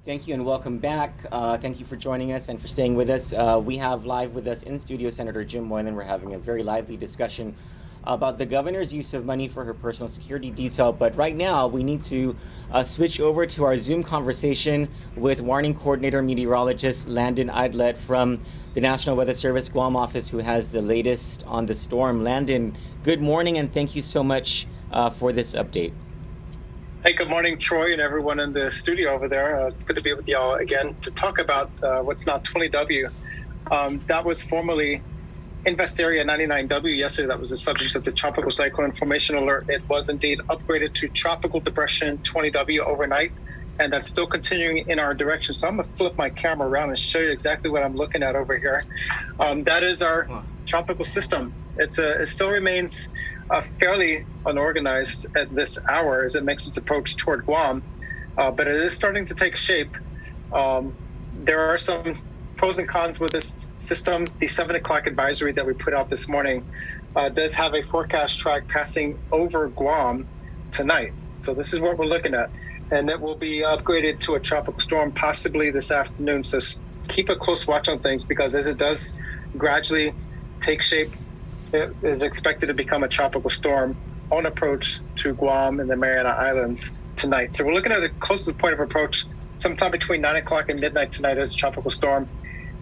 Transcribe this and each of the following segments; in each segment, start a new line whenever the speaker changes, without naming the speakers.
Thank you and welcome back. Thank you for joining us and for staying with us. We have live with us in studio Senator Jim Moylan. We're having a very lively discussion about the governor's use of money for her personal security detail. But right now, we need to switch over to our Zoom conversation with Warning Coordinator Meteorologist Landon Idlet from the National Weather Service Guam office, who has the latest on the storm. Landon, good morning and thank you so much for this update.
Hey, good morning, Troy, and everyone in the studio over there. It's good to be with y'all again to talk about what's now 20W. That was formerly Invest Area 99W yesterday. That was the subject of the Tropical Cyclone Formation Alert. It was indeed upgraded to Tropical Depression 20W overnight, and that's still continuing in our direction. So I'm going to flip my camera around and show you exactly what I'm looking at over here. That is our tropical system. It still remains fairly unorganized at this hour as it makes its approach toward Guam, but it is starting to take shape. There are some pros and cons with this system. The 7 o'clock advisory that we put out this morning does have a forecast track passing over Guam tonight. So this is what we're looking at. And it will be upgraded to a tropical storm possibly this afternoon. So keep a close watch on things, because as it does gradually take shape, it is expected to become a tropical storm on approach to Guam and the Mariana Islands tonight. So we're looking at the closest point of approach sometime between 9 o'clock and midnight tonight as a tropical storm.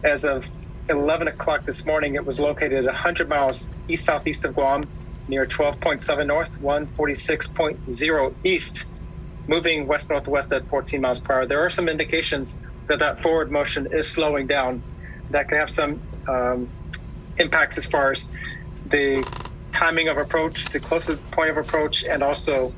As of 11 o'clock this morning, it was located 100 miles east-southeast of Guam, near 12.7 north, 146.0 east, moving west-northwest at 14 miles per hour. There are some indications that forward motion is slowing down. That can have some impacts as far as the timing of approach, the closest point of approach, and also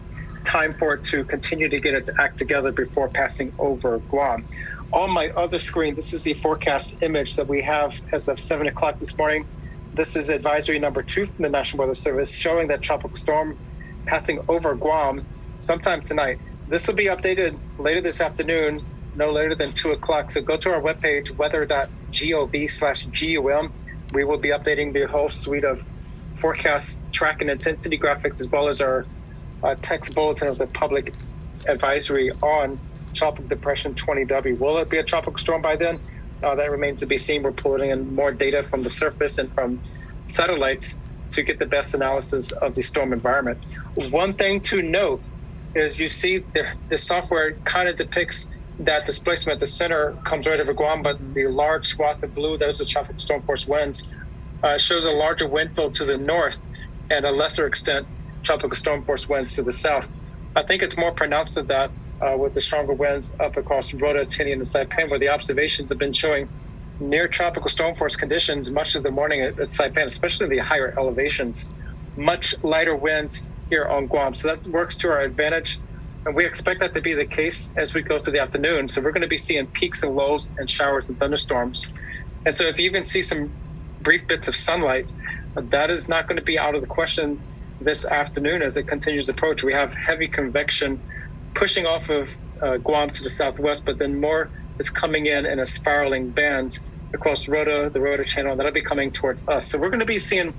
time for it to continue to get its act together before passing over Guam. On my other screen, this is the forecast image that we have as of 7 o'clock this morning. This is advisory number 2 from the National Weather Service, showing that tropical storm passing over Guam sometime tonight. This will be updated later this afternoon, no later than 2 o'clock. So go to our webpage, weather.gov/GUM. We will be updating the whole suite of forecast track and intensity graphics, as well as our text bulletin of the public advisory on Tropical Depression 20W. Will it be a tropical storm by then? That remains to be seen. We're pulling in more data from the surface and from satellites to get the best analysis of the storm environment. One thing to note is you see the software kind of depicts that displacement. The center comes right over Guam, but the large swath of blue, those are tropical storm force winds, shows a larger wind field to the north and a lesser extent tropical storm force winds to the south. I think it's more pronounced than that with the stronger winds up across Rota, Tinian, and Saipan, where the observations have been showing near tropical storm force conditions much of the morning at Saipan, especially the higher elevations. Much lighter winds here on Guam. So that works to our advantage. And we expect that to be the case as we go through the afternoon. So we're going to be seeing peaks and lows and showers and thunderstorms. And so if you even see some brief bits of sunlight, that is not going to be out of the question this afternoon as it continues to approach. We have heavy convection pushing off of Guam to the southwest, but then more is coming in a spiraling band across Rota, the Rota channel, and that'll be coming towards us. So we're going to be seeing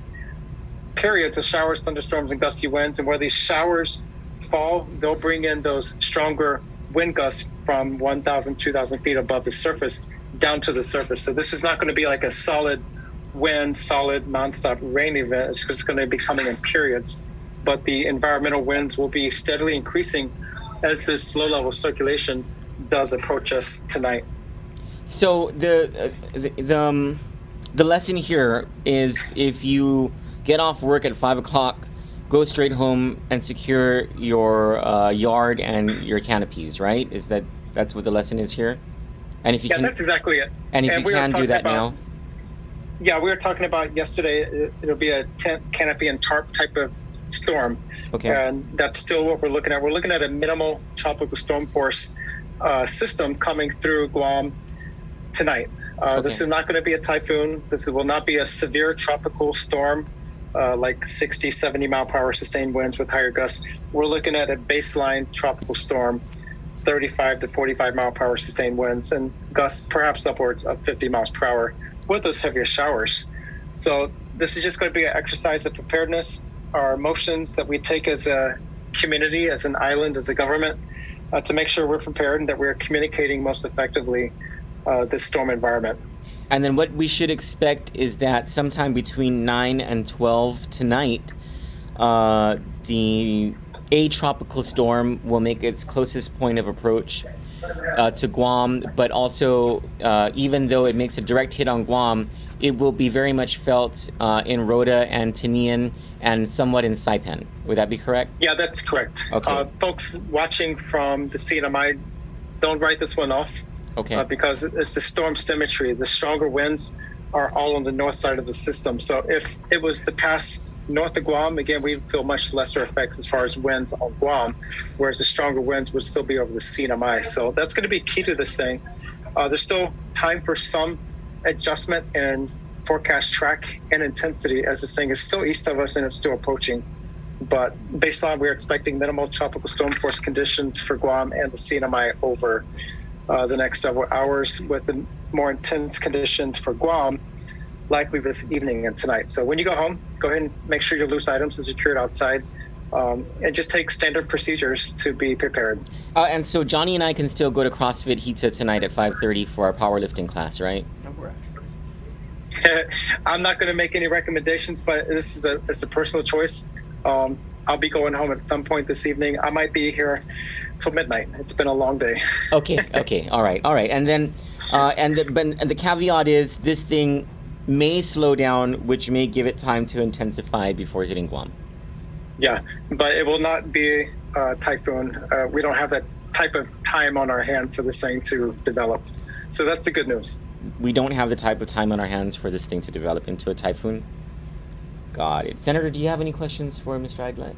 periods of showers, thunderstorms, and gusty winds. And where these showers fall, they'll bring in those stronger wind gusts from 1,000, 2,000 feet above the surface down to the surface. So this is not going to be like a solid wind, solid nonstop rain event. It's just going to be coming in periods. But the environmental winds will be steadily increasing as this low-level circulation does approach us tonight.
So the lesson here is, if you get off work at 5 o'clock, go straight home and secure your yard and your canopies, right? That's what the lesson is here? And if you can,
that's exactly it.
And if you can do that now?
Yeah, we were talking about yesterday, it'll be a tent, canopy, and tarp type of storm.
Okay.
And that's still what we're looking at. We're looking at a minimal tropical storm force system coming through Guam tonight. This is not going to be a typhoon. This will not be a severe tropical storm like 60, 70 mile per hour sustained winds with higher gusts. We're looking at a baseline tropical storm, 35 to 45 mile per hour sustained winds and gusts perhaps upwards of 50 miles per hour with those heavier showers. So this is just going to be an exercise of preparedness. Our motions that we take as a community, as an island, as a government, to make sure we're prepared and that we're communicating most effectively this storm environment.
And then what we should expect is that sometime between 9 and 12 tonight, the tropical storm will make its closest point of approach to Guam, but also, even though it makes a direct hit on Guam, it will be very much felt in Rota and Tinian and somewhat in Saipan. Would that be correct?
Yeah, that's correct.
Okay.
Folks watching from the CNMI, don't write this one off.
Okay.
Because it's the storm symmetry. The stronger winds are all on the north side of the system. So if it was to pass north of Guam, again, we feel much lesser effects as far as winds on Guam, whereas the stronger winds would still be over the CNMI. So that's going to be key to this thing. There's still time for some adjustment in forecast track and intensity, as this thing is still east of us and it's still approaching. But baseline, we're expecting minimal tropical storm force conditions for Guam and the CNMI over the next several hours, with the more intense conditions for Guam likely this evening and tonight. So when you go home, go ahead and make sure your loose items are secured outside, and just take standard procedures to be prepared.
And so Johnny and I can still go to CrossFit Hita tonight at 5:30 for our powerlifting class, right?
I'm not going to make any recommendations, but it's a personal choice. I'll be going home at some point this evening. I might be here till midnight. It's been a long day.
Okay. All right. And then, and the caveat is this thing may slow down, which may give it time to intensify before hitting Guam.
Yeah, but it will not be a typhoon. We don't have that type of time on our hand for this thing to develop. So that's the good news.
We don't have the type of time on our hands for this thing to develop into a typhoon. Got it. Senator, do you have any questions for Mr. Eidlet?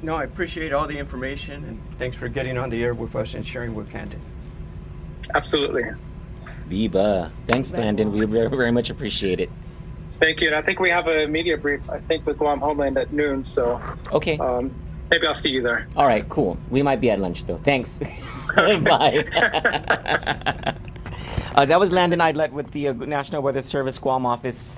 No, I appreciate all the information, and thanks for getting on the air with us and sharing with Kandit.
Absolutely.
Biba. Thanks, Landon. We very, very much appreciate it.
Thank you. And I think we have a media brief, I think, with Guam Homeland at noon. So
okay.
Maybe I'll see you there.
All right, cool. We might be at lunch, though. Thanks. Bye. That was Landon Eidlet with the National Weather Service Guam office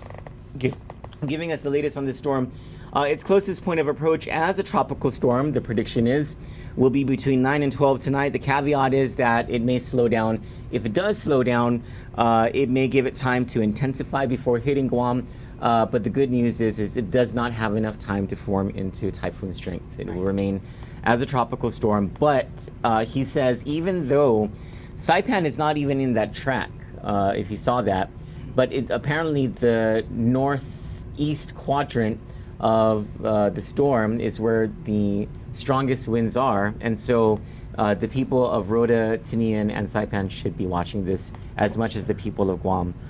giving us the latest on this storm. Its closest point of approach as a tropical storm, the prediction is, will be between 9 and 12 tonight. The caveat is that it may slow down. If it does slow down, it may give it time to intensify before hitting Guam. But the good news is it does not have enough time to form into typhoon strength. It will remain as a tropical storm. But he says even though Saipan is not even in that track, if you saw that, but apparently the northeast quadrant of the storm is where the strongest winds are, and so the people of Rota, Tinian, and Saipan should be watching this as much as the people of Guam